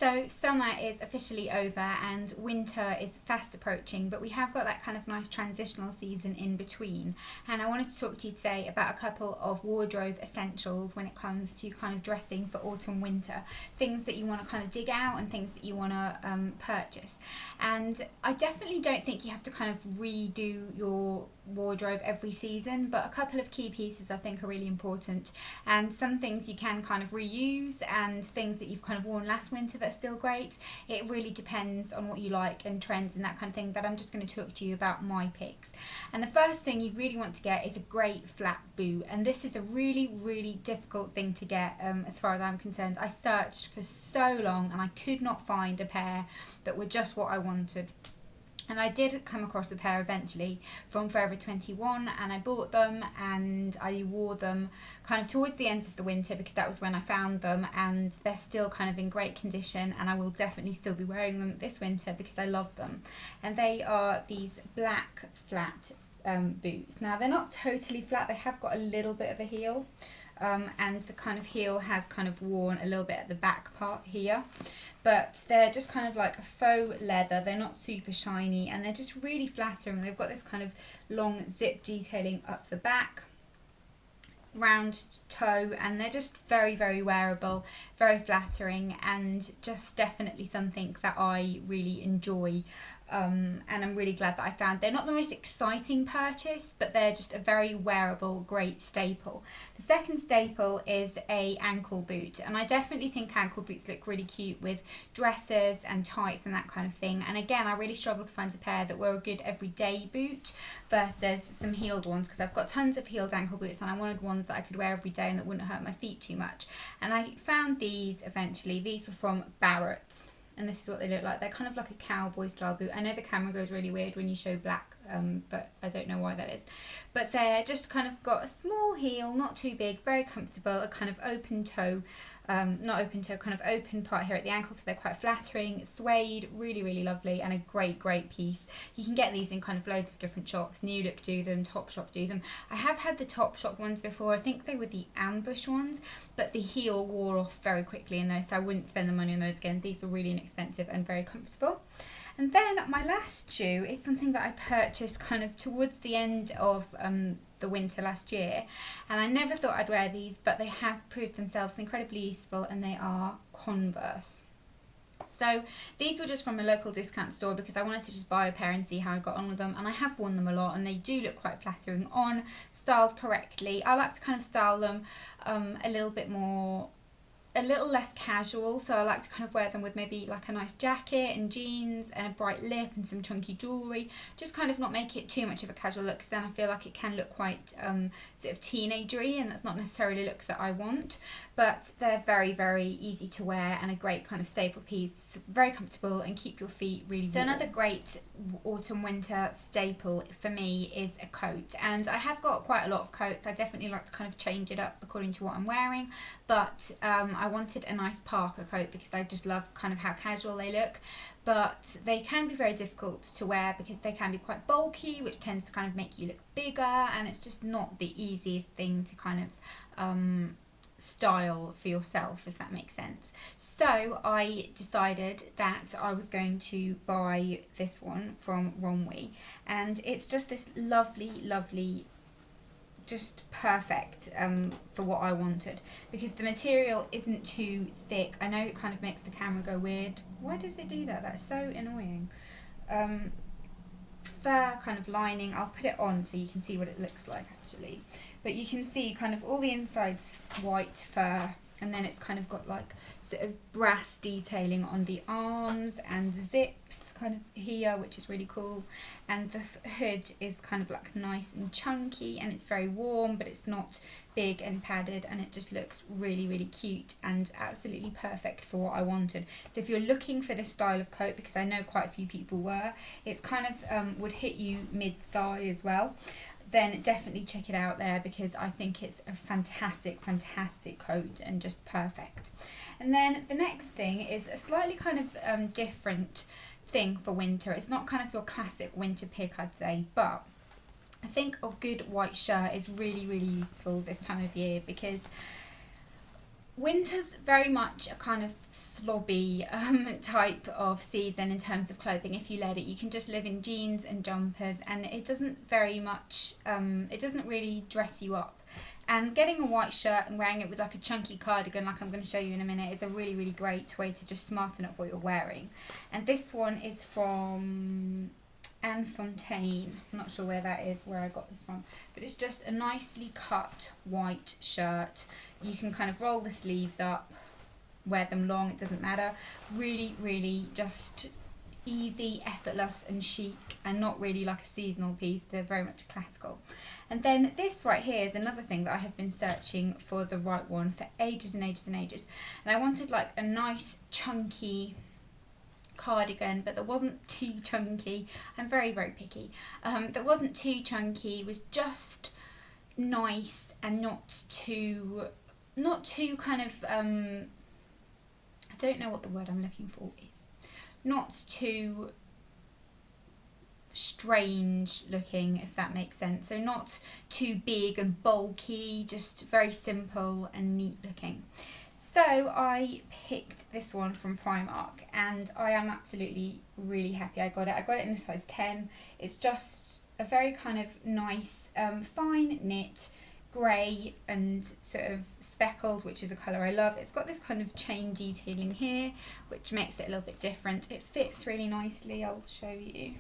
So summer is officially over and winter is fast approaching, but we have got that kind of nice transitional season in between. And I wanted to talk to you today about a couple of wardrobe essentials when it comes to kind of dressing for autumn winter. Things that you want to kind of dig out and things that you want to purchase. And I definitely don't think you have to kind of redo your wardrobe every season, but a couple of key pieces I think are really important, and some things you can kind of reuse and things that you've kind of worn last winter that's still great. It really depends on what you like and trends and that kind of thing, but I'm just going to talk to you about my picks. And the first thing you really want to get is a great flat boot, and this is a really difficult thing to get as far as I'm concerned. I searched for so long and I could not find a pair that were just what I wanted. And I did come across a pair eventually from Forever 21, and I bought them and I wore them kind of towards the end of the winter because that was when I found them, and they're still kind of in great condition, and I will definitely still be wearing them this winter because I love them. And they are these black flat boots. Now they're not totally flat, they have got a little bit of a heel. And the kind of heel has kind of worn a little bit at the back part here, but they're just kind of like a faux leather. They're not super shiny and they're just really flattering. They've got this kind of long zip detailing up the back, round toe, and they're just very wearable, very flattering, and just definitely something that I really enjoy. And I'm really glad that I found. They're not the most exciting purchase, but they're just a very wearable, great staple. The second staple is a ankle boot, and I definitely think ankle boots look really cute with dresses and tights and that kind of thing. And again, I really struggled to find a pair that were a good everyday boot versus some heeled ones, because I've got tons of heeled ankle boots and I wanted ones that I could wear every day and that wouldn't hurt my feet too much. And I found these eventually. These were from Barrett's. And this is what they look like. They're kind of like a cowboy style boot. I know the camera goes really weird when you show black, but I don't know why that is. But they're just kind of got a small heel, not too big, very comfortable, a kind of open toe, not open toe, kind of open part here at the ankle, so they're quite flattering, suede, really lovely, and a great piece. You can get these in kind of loads of different shops. New Look do them, Topshop do them. I have had the Topshop ones before. I think they were the ambush ones, but the heel wore off very quickly in those, so I wouldn't spend the money on those again. These were really inexpensive and very comfortable. And then my last shoe is something that I purchased kind of towards the end of the winter last year, and I never thought I'd wear these, but they have proved themselves incredibly useful, and they are Converse. So these were just from a local discount store because I wanted to just buy a pair and see how I got on with them, and I have worn them a lot and they do look quite flattering on, styled correctly. I like to kind of style them a little less casual, so I like to kind of wear them with maybe like a nice jacket and jeans and a bright lip and some chunky jewellery, just kind of not make it too much of a casual look, because then I feel like it can look quite sort of teenagery, and that's not necessarily a look that I want. But they're very easy to wear and a great kind of staple piece, very comfortable and keep your feet really warm. So another great autumn winter staple for me is a coat, and I have got quite a lot of coats. I definitely like to kind of change it up according to what I'm wearing, but I wanted a nice parka coat because I just love kind of how casual they look, but they can be very difficult to wear because they can be quite bulky, which tends to kind of make you look bigger, and it's just not the easiest thing to kind of style for yourself, if that makes sense. So I decided that I was going to buy this one from Romwe, and it's just this lovely, just perfect for what I wanted, because the material isn't too thick. I know it kind of makes the camera go weird. Why does it do that? That's so annoying. Fur kind of lining. I'll put it on so you can see what it looks like actually. But you can see kind of all the inside's white fur, and then it's kind of got like sort of brass detailing on the arms and the zips kind of here, which is really cool. And the hood is kind of like nice and chunky, and it's very warm, but it's not big and padded, and it just looks really cute and absolutely perfect for what I wanted. So if you're looking for this style of coat, because I know quite a few people were, it's kind of would hit you mid-thigh as well, then definitely check it out there, because I think it's a fantastic coat and just perfect. And then the next thing is a slightly kind of different thing for winter. It's not kind of your classic winter pick, I'd say, but I think a good white shirt is really useful this time of year, because Winter's very much a kind of slobby type of season in terms of clothing. If you let it, you can just live in jeans and jumpers, and it doesn't very much, it doesn't really dress you up. And getting a white shirt and wearing it with like a chunky cardigan, like I'm going to show you in a minute, is a really, really great way to just smarten up what you're wearing. And this one is from Anne Fontaine. I'm not sure where that is, where I got this from, but it's just a nicely cut white shirt. You can kind of roll the sleeves up, wear them long, it doesn't matter. Really, really just easy, effortless and chic, and not really like a seasonal piece. They're very much classical. And then this right here is another thing that I have been searching for the right one for ages and ages and ages. And I wanted like a nice chunky cardigan, but that wasn't too chunky. I'm very, very picky. That wasn't too chunky, was just nice and not too kind of, I don't know what the word I'm looking for is. Not too strange looking, if that makes sense. So not too big and bulky, just very simple and neat looking. So I picked this one from Primark, and I am absolutely really happy I got it. I got it in a size 10. It's just a very kind of nice, fine knit, grey and sort of speckled, which is a colour I love. It's got this kind of chain detailing here, which makes it a little bit different. It fits really nicely, I'll show you.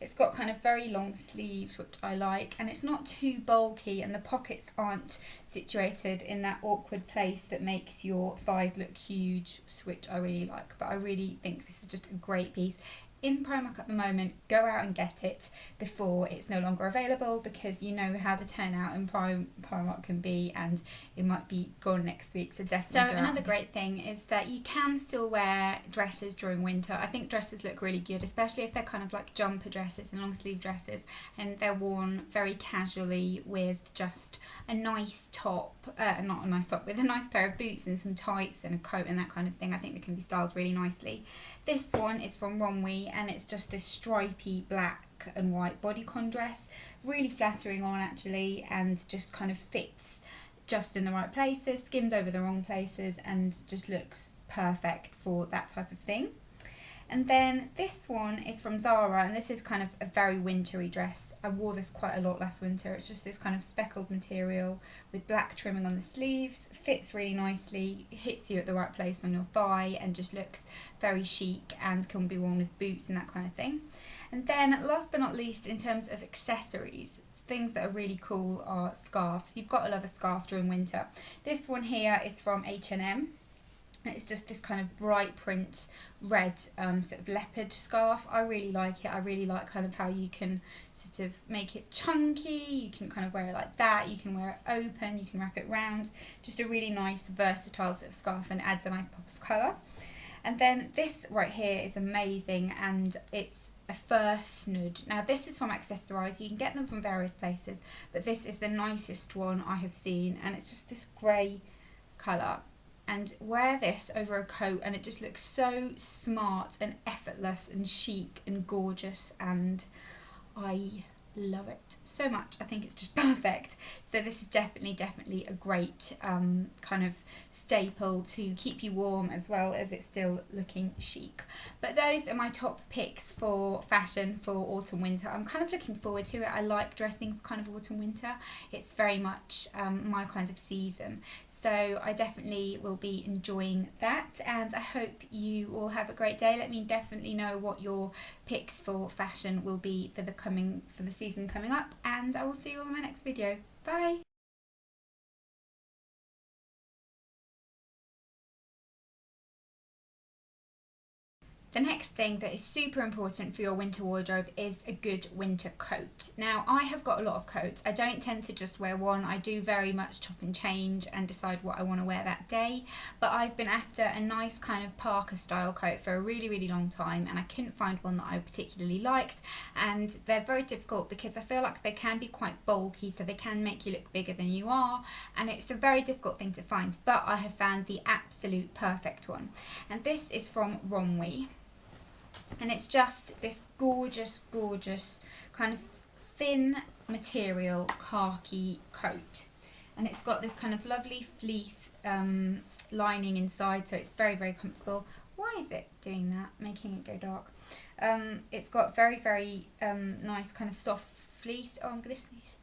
It's got kind of very long sleeves, which I like, and it's not too bulky, and the pockets aren't situated in that awkward place that makes your thighs look huge, which I really like. But I really think this is just a great piece. In Primark at the moment, go out and get it before it's no longer available, because you know how the turnout in Primark can be, and it might be gone next week, so definitely. So another great thing is that you can still wear dresses during winter. I think dresses look really good, especially if they're kind of like jumper dresses and long sleeve dresses, and they're worn very casually with just a nice top, not a nice top, with a nice pair of boots and some tights and a coat and that kind of thing. I think they can be styled really nicely. This one is from Romwe, and it's just this stripy black and white bodycon dress, really flattering on actually, and just kind of fits just in the right places, skims over the wrong places, and just looks perfect for that type of thing. And then this one is from Zara, and this is kind of a very wintry dress. I wore this quite a lot last winter. It's just this kind of speckled material with black trimming on the sleeves, fits really nicely, hits you at the right place on your thigh, and just looks very chic and can be worn with boots and that kind of thing. And then last but not least, in terms of accessories, things that are really cool are scarves. You've got to love a scarf during winter. This one here is from H&M. It's just this kind of bright print red sort of leopard scarf. I really like it. I really like kind of how you can sort of make it chunky. You can kind of wear it like that. You can wear it open. You can wrap it round. Just a really nice versatile sort of scarf, and adds a nice pop of colour. And then this right here is amazing, and it's a fur snood. Now this is from Accessorize. You can get them from various places, but this is the nicest one I have seen, and it's just this grey colour. And wear this over a coat, and it just looks so smart and effortless and chic and gorgeous, and I love it so much. I think it's just perfect. So this is definitely a great kind of staple to keep you warm, as well as it's still looking chic. But those are my top picks for fashion for autumn winter. I'm kind of looking forward to it. I like dressing for kind of autumn winter. It's very much my kind of season. So I definitely will be enjoying that, and I hope you all have a great day. Let me definitely know what your picks for fashion will be for the season coming up, and I will see you all in my next video. Bye! The next thing that is super important for your winter wardrobe is a good winter coat. Now, I have got a lot of coats. I don't tend to just wear one. I do very much chop and change and decide what I want to wear that day. But I've been after a nice kind of Parker style coat for a really long time, and I couldn't find one that I particularly liked. And they're very difficult because I feel like they can be quite bulky, so they can make you look bigger than you are. And it's a very difficult thing to find, but I have found the absolute perfect one. And this is from Romwe. And it's just this gorgeous kind of thin material khaki coat. and it's got this kind of lovely fleece lining inside, so it's very, very comfortable. Why is it doing that, making it go dark? It's got very, very nice kind of soft fleece. Oh, I'm going to sneeze.